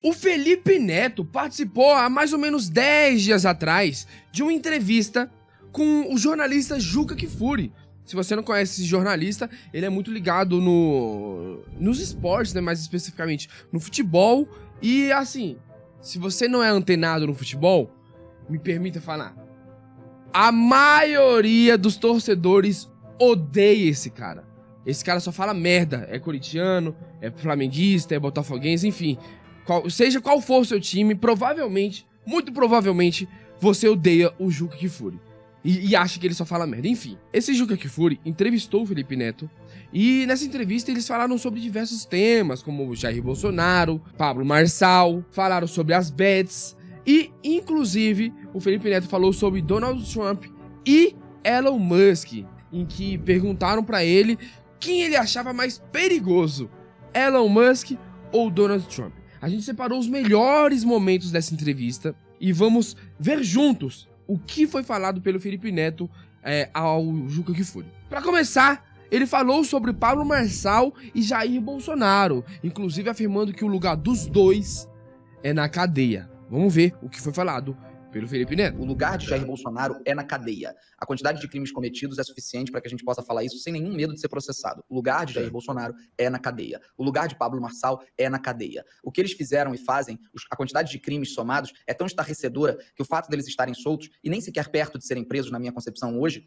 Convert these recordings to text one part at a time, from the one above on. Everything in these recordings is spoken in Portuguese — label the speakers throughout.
Speaker 1: O Felipe Neto participou há mais ou menos 10 dias atrás de uma entrevista com o jornalista Juca Kfouri. Se você não conhece esse jornalista, ele é muito ligado nos esportes, né? Mais especificamente no futebol. E assim, se você não é antenado no futebol, me permita falar, a maioria dos torcedores odeia esse cara. Esse cara só fala merda, é corintiano, é flamenguista, é botafoguense, enfim. Seja qual for o seu time, provavelmente, muito provavelmente, você odeia o Juca Kfouri. E acha que ele só fala merda. Enfim, esse Juca Kfouri entrevistou o Felipe Neto. E nessa entrevista eles falaram sobre diversos temas, como Jair Bolsonaro, Pablo Marçal, falaram sobre as bets. E, inclusive, o Felipe Neto falou sobre Donald Trump e Elon Musk, em que perguntaram pra ele quem ele achava mais perigoso, Elon Musk ou Donald Trump. A gente separou os melhores momentos dessa entrevista e vamos ver juntos o que foi falado pelo Felipe Neto ao Juca Kfouri. Para começar, ele falou sobre Pablo Marçal e Jair Bolsonaro, inclusive afirmando que o lugar dos dois é na cadeia. Vamos ver o que foi falado pelo Felipe Neto.
Speaker 2: O lugar de Jair Bolsonaro é na cadeia. A quantidade de crimes cometidos é suficiente para que a gente possa falar isso sem nenhum medo de ser processado. O lugar de Jair Bolsonaro é na cadeia. O lugar de Pablo Marçal é na cadeia. O que eles fizeram e fazem, a quantidade de crimes somados é tão estarrecedora que o fato deles estarem soltos e nem sequer perto de serem presos, na minha concepção hoje,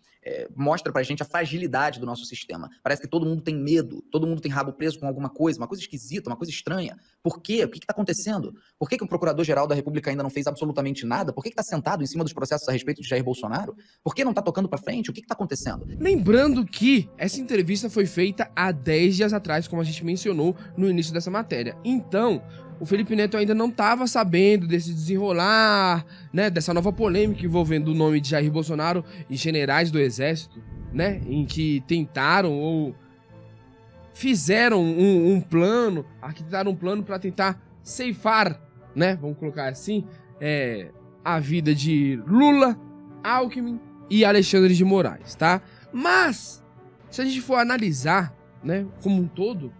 Speaker 2: mostra pra gente a fragilidade do nosso sistema. Parece que todo mundo tem medo, todo mundo tem rabo preso com alguma coisa, uma coisa esquisita, uma coisa estranha. Por quê? O que está acontecendo? Por que o Procurador-Geral da República ainda não fez absolutamente nada? Por que está sentado em cima dos processos a respeito de Jair Bolsonaro? Por que não está tocando para frente? O que está acontecendo?
Speaker 1: Lembrando que essa entrevista foi feita há 10 dias atrás, como a gente mencionou no início dessa matéria. Então, o Felipe Neto ainda não estava sabendo desse desenrolar, né, dessa nova polêmica envolvendo o nome de Jair Bolsonaro e generais do Exército, né, em que tentaram ou fizeram arquitetaram um plano para tentar ceifar, né, vamos colocar assim, a vida de Lula, Alckmin e Alexandre de Moraes, tá? Mas, se a gente for analisar, né, como um todo,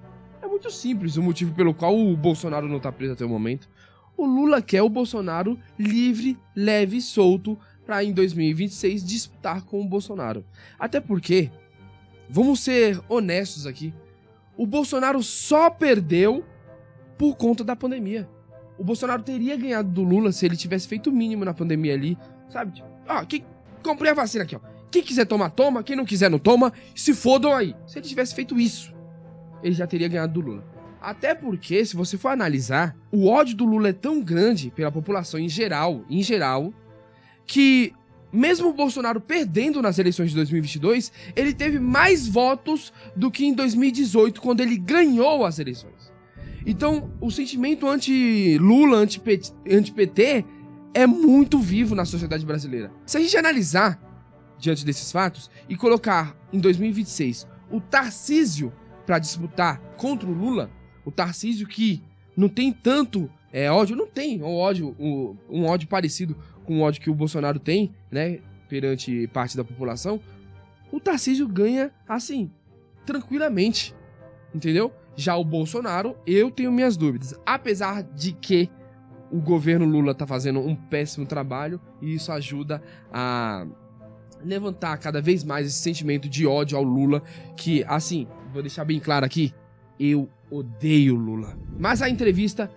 Speaker 1: é muito simples o motivo pelo qual o Bolsonaro não tá preso até o momento. O Lula quer o Bolsonaro livre, leve e solto para em 2026 disputar com o Bolsonaro. Até porque, vamos ser honestos aqui, o Bolsonaro só perdeu por conta da pandemia. O Bolsonaro teria ganhado do Lula se ele tivesse feito o mínimo na pandemia ali, sabe? Tipo, comprei a vacina aqui, ó. Quem quiser tomar, toma. Quem não quiser, não toma. Se fodam aí. Se ele tivesse feito isso, ele já teria ganhado do Lula. Até porque, se você for analisar, o ódio do Lula é tão grande pela população em geral, que mesmo o Bolsonaro perdendo nas eleições de 2022, ele teve mais votos do que em 2018, quando ele ganhou as eleições. Então, o sentimento anti-Lula, anti-PT, é muito vivo na sociedade brasileira. Se a gente analisar, diante desses fatos, e colocar em 2026 o Tarcísio para disputar contra o Lula, o Tarcísio que não tem tanto ódio, não tem um ódio parecido com o ódio que o Bolsonaro tem, né, perante parte da população, o Tarcísio ganha, assim, tranquilamente, entendeu? Já o Bolsonaro, eu tenho minhas dúvidas. Apesar de que o governo Lula tá fazendo um péssimo trabalho e isso ajuda a levantar cada vez mais esse sentimento de ódio ao Lula, que, assim, vou deixar bem claro aqui, eu odeio Lula. Mas a entrevista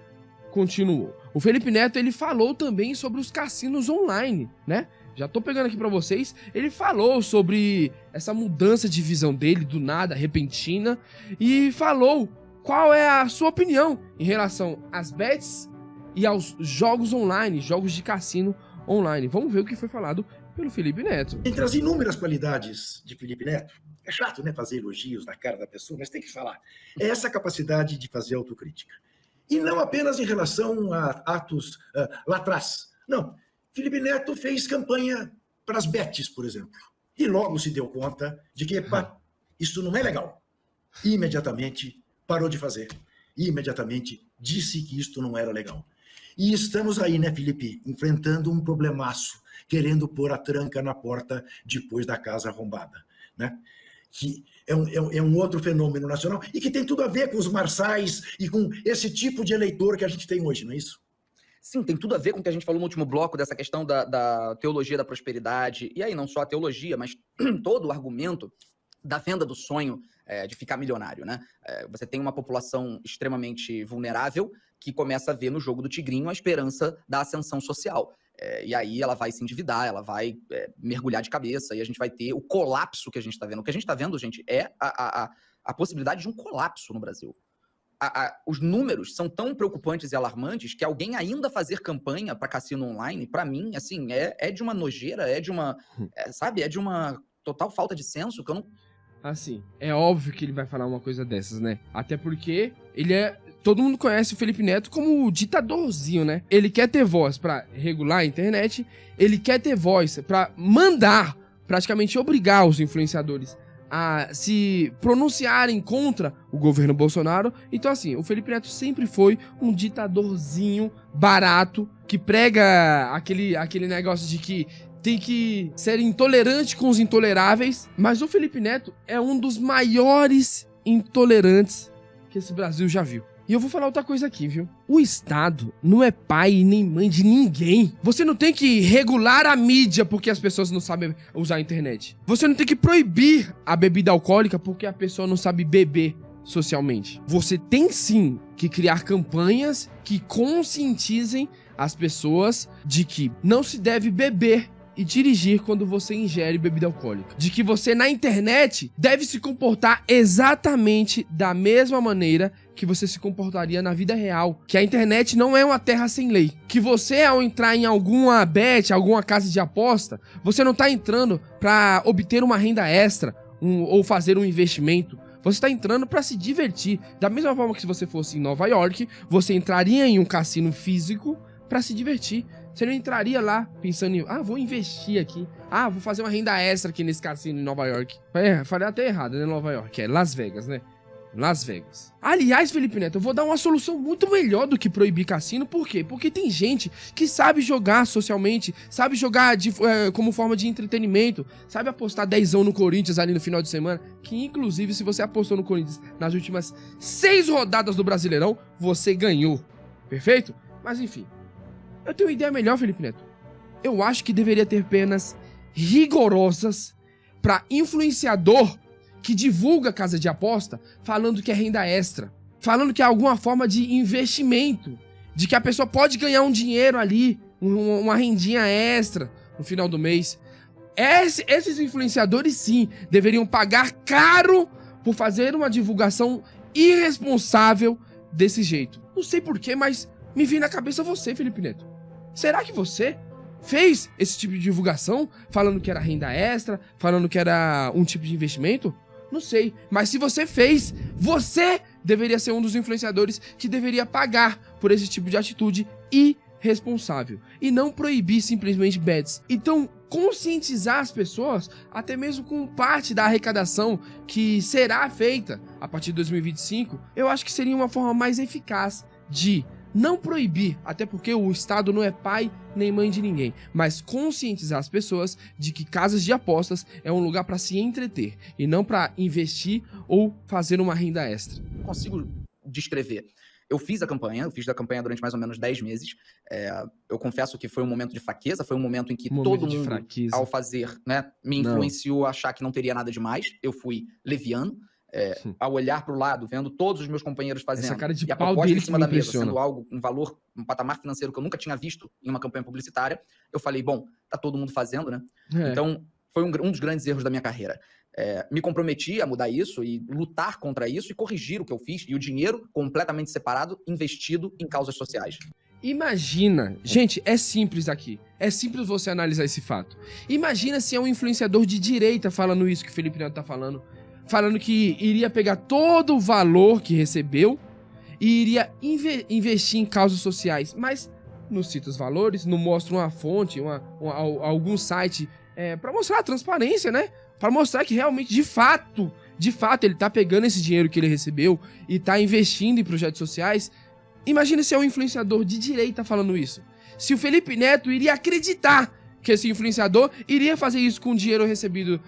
Speaker 1: continuou. O Felipe Neto, ele falou também sobre os cassinos online, né? Já tô pegando aqui pra vocês. Ele falou sobre essa mudança de visão dele, do nada, repentina, e falou qual é a sua opinião em relação às bets e aos jogos online, jogos de cassino online. Vamos ver o que foi falado pelo Felipe Neto.
Speaker 3: Entre as inúmeras qualidades de Felipe Neto, é chato, né, fazer elogios na cara da pessoa, mas tem que falar. É essa capacidade de fazer autocrítica. E não apenas em relação a atos lá atrás. Não. Felipe Neto fez campanha para as bets, por exemplo. E logo se deu conta de que, isso não é legal. E imediatamente parou de fazer. E imediatamente disse que isto não era legal. E estamos aí, né, Felipe, enfrentando um problemaço, querendo pôr a tranca na porta depois da casa arrombada, né? Que é um outro fenômeno nacional e que tem tudo a ver com os marçais e com esse tipo de eleitor que a gente tem hoje, não é isso?
Speaker 2: Sim, tem tudo a ver com o que a gente falou no último bloco, dessa questão da teologia da prosperidade. E aí, não só a teologia, mas todo o argumento da venda do sonho de ficar milionário, né? Você tem uma população extremamente vulnerável que começa a ver no jogo do tigrinho a esperança da ascensão social. E aí ela vai se endividar, ela vai mergulhar de cabeça, e a gente vai ter o colapso que a gente está vendo. O que a gente está vendo, gente, é a possibilidade de um colapso no Brasil. Os números são tão preocupantes e alarmantes que alguém ainda fazer campanha para cassino online, para mim, assim, é de uma nojeira, sabe? É de uma total falta de senso que eu não...
Speaker 1: Assim, é óbvio que ele vai falar uma coisa dessas, né? Até porque todo mundo conhece o Felipe Neto como ditadorzinho, né? Ele quer ter voz pra regular a internet, ele quer ter voz pra mandar, praticamente obrigar os influenciadores a se pronunciarem contra o governo Bolsonaro. Então, assim, o Felipe Neto sempre foi um ditadorzinho barato, que prega aquele negócio de que tem que ser intolerante com os intoleráveis, mas o Felipe Neto é um dos maiores intolerantes que esse Brasil já viu. E eu vou falar outra coisa aqui, viu? O Estado não é pai nem mãe de ninguém. Você não tem que regular a mídia porque as pessoas não sabem usar a internet. Você não tem que proibir a bebida alcoólica porque a pessoa não sabe beber socialmente. Você tem sim que criar campanhas que conscientizem as pessoas de que não se deve beber e dirigir quando você ingere bebida alcoólica. De que você, na internet, deve se comportar exatamente da mesma maneira que você se comportaria na vida real. Que a internet não é uma terra sem lei. Que você, ao entrar em alguma bet, alguma casa de aposta, você não tá entrando para obter uma renda extra ou fazer um investimento. Você está entrando para se divertir. Da mesma forma que se você fosse em Nova York, você entraria em um cassino físico para se divertir. Você não entraria lá pensando em, vou investir aqui. Vou fazer uma renda extra aqui nesse cassino em Nova York. Falei até errado, né? Nova York. É Las Vegas, né? Las Vegas. Aliás, Felipe Neto, eu vou dar uma solução muito melhor do que proibir cassino. Por quê? Porque tem gente que sabe jogar socialmente, sabe jogar como forma de entretenimento, sabe apostar 10 no Corinthians ali no final de semana, que inclusive se você apostou no Corinthians nas últimas 6 rodadas do Brasileirão, você ganhou. Perfeito? Mas enfim. Eu tenho uma ideia melhor, Felipe Neto. Eu acho que deveria ter penas rigorosas para influenciador que divulga casa de aposta falando que é renda extra, falando que é alguma forma de investimento, de que a pessoa pode ganhar um dinheiro ali, uma rendinha extra no final do mês. Esses influenciadores, sim, deveriam pagar caro por fazer uma divulgação irresponsável desse jeito. Não sei porquê, mas me vem na cabeça você, Felipe Neto. Será que você fez esse tipo de divulgação falando que era renda extra, falando que era um tipo de investimento? Não sei, mas se você fez, você deveria ser um dos influenciadores que deveria pagar por esse tipo de atitude irresponsável e não proibir simplesmente bets. Então, conscientizar as pessoas, até mesmo com parte da arrecadação que será feita a partir de 2025, eu acho que seria uma forma mais eficaz de não proibir, até porque o Estado não é pai nem mãe de ninguém, mas conscientizar as pessoas de que casas de apostas é um lugar para se entreter e não para investir ou fazer uma renda extra.
Speaker 2: Não consigo descrever. Eu fiz da campanha durante mais ou menos 10 meses. Eu confesso que foi um momento de fraqueza, foi um momento em que todo mundo, ao fazer, né, me influenciou a achar que não teria nada demais. Eu fui leviano. Ao olhar para o lado, vendo todos os meus companheiros fazendo,
Speaker 1: essa cara de
Speaker 2: e a
Speaker 1: pau
Speaker 2: proposta
Speaker 1: dele
Speaker 2: em cima da mesa
Speaker 1: impressiona.
Speaker 2: sendo algo, um valor, um patamar financeiro que eu nunca tinha visto em uma campanha publicitária, eu falei, bom, tá todo mundo fazendo, né? Então, foi um dos grandes erros da minha carreira. Me comprometi a mudar isso e lutar contra isso e corrigir o que eu fiz, e o dinheiro completamente separado, investido em causas sociais.
Speaker 1: Imagina, gente, é simples aqui. É simples você analisar esse fato. Imagina se é um influenciador de direita falando isso que o Felipe Neto tá falando que iria pegar todo o valor que recebeu e iria investir em causas sociais, mas não cita os valores, não mostra uma fonte, algum site para mostrar a transparência, né? Para mostrar que realmente, de fato, ele tá pegando esse dinheiro que ele recebeu e tá investindo em projetos sociais. Imagina se é um influenciador de direita falando isso. Se o Felipe Neto iria acreditar que esse influenciador iria fazer isso com dinheiro recebido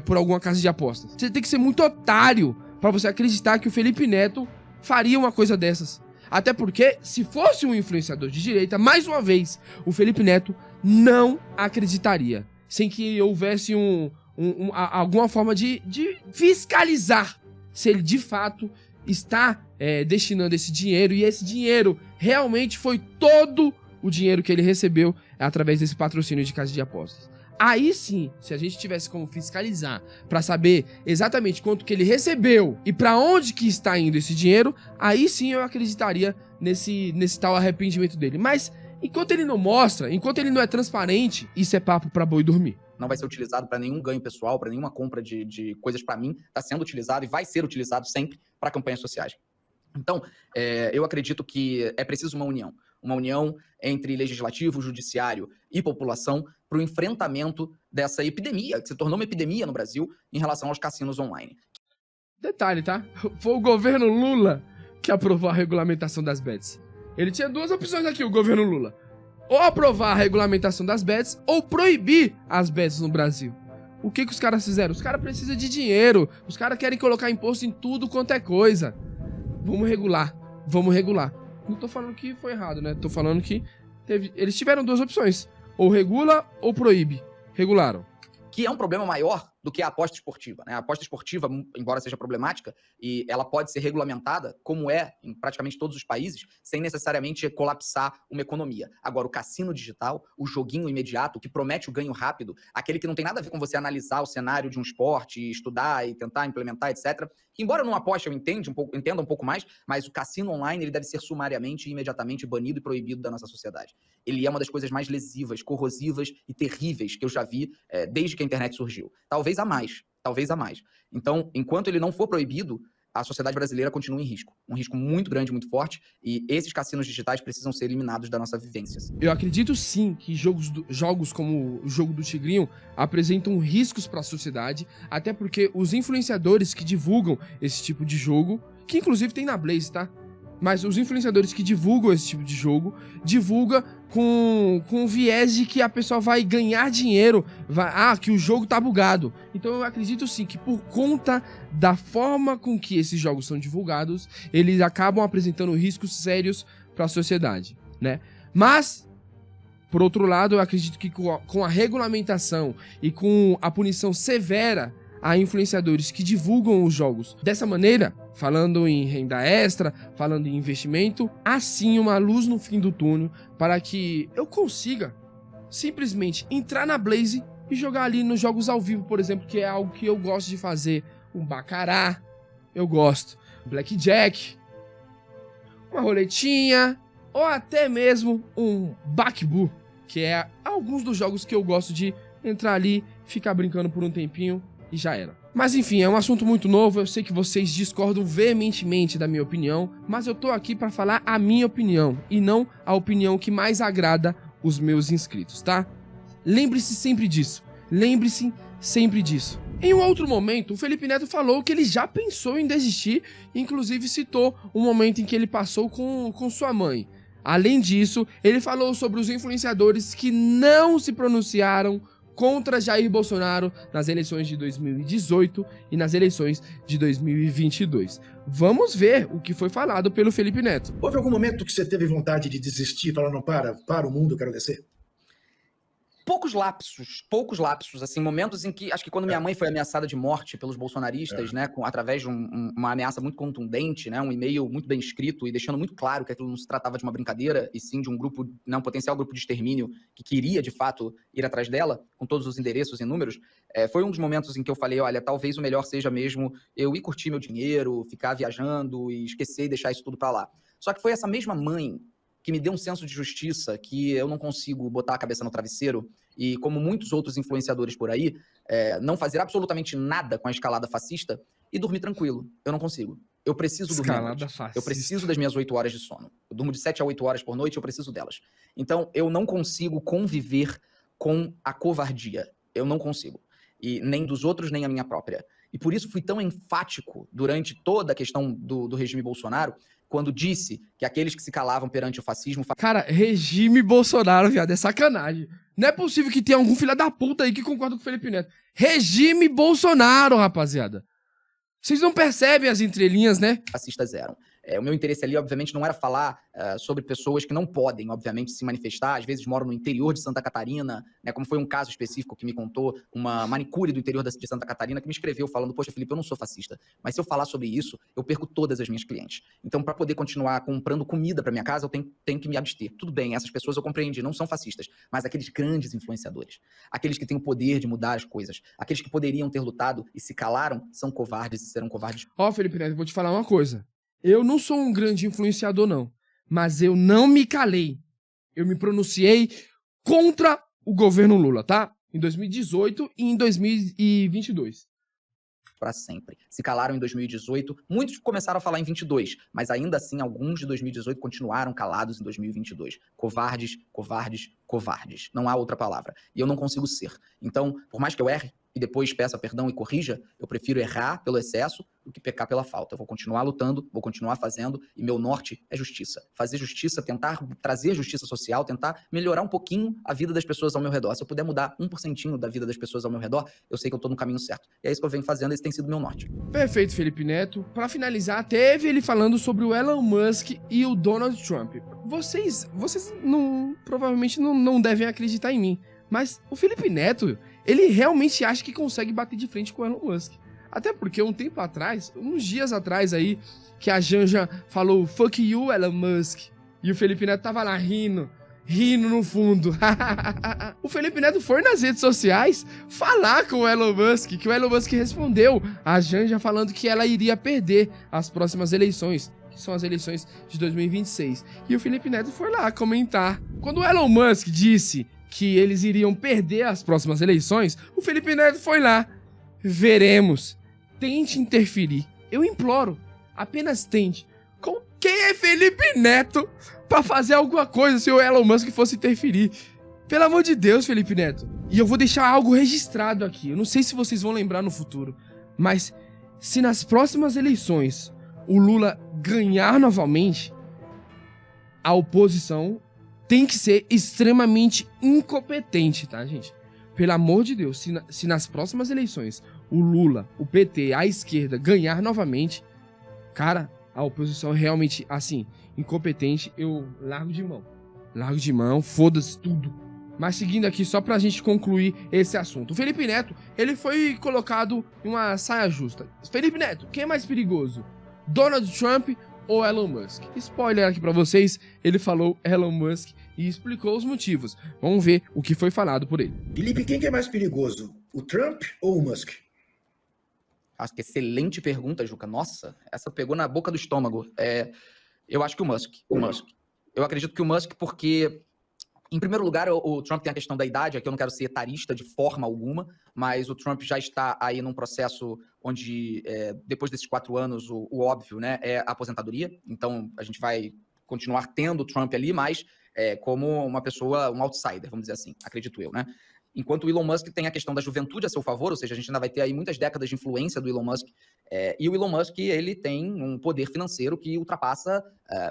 Speaker 1: por alguma casa de apostas. Você tem que ser muito otário pra você acreditar que o Felipe Neto faria uma coisa dessas. Até porque, se fosse um influenciador de direita, mais uma vez, o Felipe Neto não acreditaria. Sem que houvesse alguma forma de fiscalizar se ele de fato está destinando esse dinheiro, e esse dinheiro realmente foi todo o dinheiro que ele recebeu através desse patrocínio de casa de apostas. Aí sim, se a gente tivesse como fiscalizar para saber exatamente quanto que ele recebeu e para onde que está indo esse dinheiro, aí sim eu acreditaria nesse tal arrependimento dele. Mas enquanto ele não mostra, enquanto ele não é transparente, isso é papo para boi dormir.
Speaker 2: Não vai ser utilizado para nenhum ganho pessoal, para nenhuma compra de coisas para mim. Está sendo utilizado e vai ser utilizado sempre para campanhas sociais. Então, eu acredito que é preciso uma união entre legislativo, judiciário e população para o enfrentamento dessa epidemia, que se tornou uma epidemia no Brasil em relação aos cassinos online.
Speaker 1: Detalhe, tá? Foi o governo Lula que aprovou a regulamentação das bets. Ele tinha duas opções aqui, o governo Lula. Ou aprovar a regulamentação das bets, ou proibir as bets no Brasil. O que os caras fizeram? Os caras precisam de dinheiro. Os caras querem colocar imposto em tudo quanto é coisa. Vamos regular. Não tô falando que foi errado, né? Tô falando que eles tiveram duas opções. Ou regula ou proíbe. Regularam.
Speaker 2: Que é um problema maior do que a aposta esportiva, né? A aposta esportiva, embora seja problemática, e ela pode ser regulamentada, como é em praticamente todos os países, sem necessariamente colapsar uma economia. Agora, o cassino digital, o joguinho imediato, que promete o ganho rápido, aquele que não tem nada a ver com você analisar o cenário de um esporte, estudar e tentar implementar, etc., que embora eu não aposte, eu entenda um pouco mais, mas o cassino online ele deve ser sumariamente e imediatamente banido e proibido da nossa sociedade. Ele é uma das coisas mais lesivas, corrosivas e terríveis que eu já vi desde que a internet surgiu. Talvez a mais. Então, enquanto ele não for proibido, a sociedade brasileira continua em risco. Um risco muito grande, muito forte, e esses cassinos digitais precisam ser eliminados da nossa vivência.
Speaker 1: Eu acredito sim que jogos como o jogo do Tigrinho apresentam riscos para a sociedade, até porque os influenciadores que divulgam esse tipo de jogo, que inclusive tem na Blaze, tá? Mas os influenciadores que divulgam esse tipo de jogo, divulgam com viés de que a pessoa vai ganhar dinheiro, que o jogo tá bugado. Então eu acredito sim que por conta da forma com que esses jogos são divulgados, eles acabam apresentando riscos sérios para a sociedade, né? Mas, por outro lado, eu acredito que com a regulamentação e com a punição severa a influenciadores que divulgam os jogos dessa maneira, falando em renda extra, falando em investimento, há sim uma luz no fim do túnel para que eu consiga simplesmente entrar na Blaze e jogar ali nos jogos ao vivo, por exemplo, que é algo que eu gosto de fazer. Um baccarat, eu gosto. Blackjack, uma roletinha, ou até mesmo um Bakbu, que é alguns dos jogos que eu gosto de entrar ali, ficar brincando por um tempinho e já era. Mas enfim, é um assunto muito novo, eu sei que vocês discordam veementemente da minha opinião, mas eu tô aqui pra falar a minha opinião, e não a opinião que mais agrada os meus inscritos, tá? Lembre-se sempre disso. Em um outro momento, o Felipe Neto falou que ele já pensou em desistir, inclusive citou um momento em que ele passou com sua mãe. Além disso, ele falou sobre os influenciadores que não se pronunciaram contra Jair Bolsonaro nas eleições de 2018 e nas eleições de 2022. Vamos ver o que foi falado pelo Felipe Neto.
Speaker 3: Houve algum momento que você teve vontade de desistir, falar, não, para o mundo, eu quero descer?
Speaker 2: Poucos lapsos, assim, momentos em que, acho que quando minha mãe foi ameaçada de morte pelos bolsonaristas, né, através de uma ameaça muito contundente, né, um e-mail muito bem escrito e deixando muito claro que aquilo não se tratava de uma brincadeira, e sim de um grupo, né, um potencial grupo de extermínio que queria, de fato, ir atrás dela, com todos os endereços e números, foi um dos momentos em que eu falei, olha, talvez o melhor seja mesmo eu ir curtir meu dinheiro, ficar viajando e esquecer e deixar isso tudo pra lá. Só que foi essa mesma mãe que me deu um senso de justiça que eu não consigo botar a cabeça no travesseiro e, como muitos outros influenciadores por aí, não fazer absolutamente nada com a escalada fascista e dormir tranquilo. Eu não consigo. Eu preciso dormir.
Speaker 1: Escalada fascista.
Speaker 2: Eu preciso das minhas 8 horas de sono. Eu durmo de 7 a 8 horas por noite, eu preciso delas. Então, eu não consigo conviver com a covardia. Eu não consigo. E nem dos outros, nem a minha própria. E por isso fui tão enfático durante toda a questão do regime Bolsonaro, quando disse que aqueles que se calavam perante o fascismo...
Speaker 1: Cara, regime Bolsonaro, viado, é sacanagem. Não é possível que tenha algum filho da puta aí que concorda com o Felipe Neto. Regime Bolsonaro, rapaziada. Vocês não percebem as entrelinhas, né?
Speaker 2: Fascistas eram. O meu interesse ali, obviamente, não era falar sobre pessoas que não podem, obviamente, se manifestar. Às vezes moram no interior de Santa Catarina, né? Como foi um caso específico que me contou uma manicure do interior de Santa Catarina que me escreveu falando: poxa, Felipe, eu não sou fascista, mas se eu falar sobre isso, eu perco todas as minhas clientes. Então, para poder continuar comprando comida para minha casa, eu tenho que me abster. Tudo bem, essas pessoas eu compreendi, não são fascistas, mas aqueles grandes influenciadores, aqueles que têm o poder de mudar as coisas, aqueles que poderiam ter lutado e se calaram, são covardes e serão covardes.
Speaker 1: Ó, Felipe Neto, eu vou te falar uma coisa. Eu não sou um grande influenciador, não. Mas eu não me calei. Eu me pronunciei contra o governo Lula, tá? Em 2018 e em 2022.
Speaker 2: Para sempre. Se calaram em 2018, muitos começaram a falar em 22, mas ainda assim alguns de 2018 continuaram calados em 2022. Covardes, covardes, covardes. Não há outra palavra. E eu não consigo ser. Então, por mais que eu erre e depois peça perdão e corrija, eu prefiro errar pelo excesso do que pecar pela falta. Eu vou continuar lutando, vou continuar fazendo, e meu norte é justiça. Fazer justiça, tentar trazer justiça social, tentar melhorar um pouquinho a vida das pessoas ao meu redor. Se eu puder mudar 1% da vida das pessoas ao meu redor, eu sei que eu tô no caminho certo. E é isso que eu venho fazendo, esse tem sido meu norte.
Speaker 1: Perfeito, Felipe Neto. Pra finalizar, teve ele falando sobre o Elon Musk e o Donald Trump. Vocês provavelmente não devem acreditar em mim, mas o Felipe Neto, ele realmente acha que consegue bater de frente com o Elon Musk. Até porque um tempo atrás, uns dias atrás aí, que a Janja falou "fuck you, Elon Musk", e o Felipe Neto tava lá rindo no fundo. O Felipe Neto foi nas redes sociais falar com o Elon Musk, que o Elon Musk respondeu a Janja falando que ela iria perder as próximas eleições, que são as eleições de 2026. E o Felipe Neto foi lá comentar. Quando o Elon Musk disse que eles iriam perder as próximas eleições, o Felipe Neto foi lá. Veremos. Tente interferir. Eu imploro. Apenas tente. Com quem é Felipe Neto pra fazer alguma coisa se o Elon Musk fosse interferir? Pelo amor de Deus, Felipe Neto. E eu vou deixar algo registrado aqui. Eu não sei se vocês vão lembrar no futuro, mas se nas próximas eleições o Lula ganhar novamente, a oposição tem que ser extremamente incompetente, tá, gente? Pelo amor de Deus, se nas próximas eleições o Lula, o PT, a esquerda ganhar novamente, cara, a oposição é realmente, assim, incompetente, eu largo de mão. Largo de mão, foda-se tudo. Mas seguindo aqui, só pra gente concluir esse assunto. O Felipe Neto, ele foi colocado em uma saia justa. Felipe Neto, quem é mais perigoso? Donald Trump ou Elon Musk? Spoiler aqui pra vocês, ele falou Elon Musk e explicou os motivos. Vamos ver o que foi falado por ele.
Speaker 3: Felipe, quem que é mais perigoso? O Trump ou o Musk?
Speaker 2: Acho que excelente pergunta, Juca. Nossa, essa pegou na boca do estômago. Eu acho que o Musk. Eu acredito que o Musk porque, em primeiro lugar, o Trump tem a questão da idade. Aqui eu não quero ser etarista de forma alguma, mas o Trump já está aí num processo onde, depois desses 4 anos, o óbvio, né, é a aposentadoria. Então, a gente vai continuar tendo o Trump ali, mas como uma pessoa, um outsider, vamos dizer assim, acredito eu, né? Enquanto o Elon Musk tem a questão da juventude a seu favor, ou seja, a gente ainda vai ter aí muitas décadas de influência do Elon Musk, e o Elon Musk, ele tem um poder financeiro que ultrapassa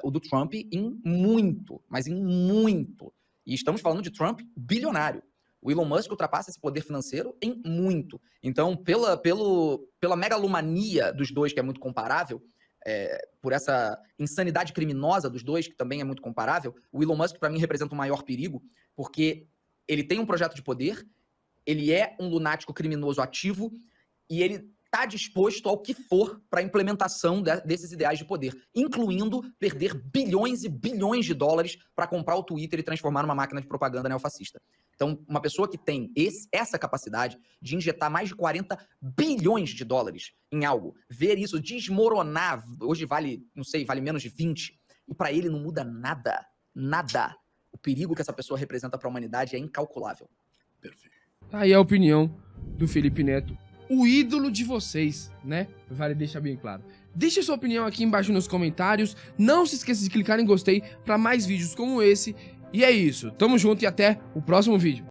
Speaker 2: o do Trump em muito, mas em muito. E estamos falando de Trump bilionário. O Elon Musk ultrapassa esse poder financeiro em muito. Então, pela megalomania dos dois, que é muito comparável, por essa insanidade criminosa dos dois, que também é muito comparável, o Elon Musk, para mim, representa o maior perigo, porque ele tem um projeto de poder, ele é um lunático criminoso ativo e ele está disposto ao que for para a implementação desses ideais de poder, incluindo perder bilhões e bilhões de dólares para comprar o Twitter e transformar numa máquina de propaganda neofascista. Então, uma pessoa que tem essa capacidade de injetar mais de 40 bilhões de dólares em algo, ver isso desmoronar, hoje vale, não sei, vale menos de 20, e para ele não muda nada, nada. O perigo que essa pessoa representa para a humanidade é incalculável.
Speaker 3: Perfeito.
Speaker 1: Aí a opinião do Felipe Neto, o ídolo de vocês, né? Vale deixar bem claro. Deixe sua opinião aqui embaixo nos comentários. Não se esqueça de clicar em gostei para mais vídeos como esse. E é isso. Tamo junto e até o próximo vídeo.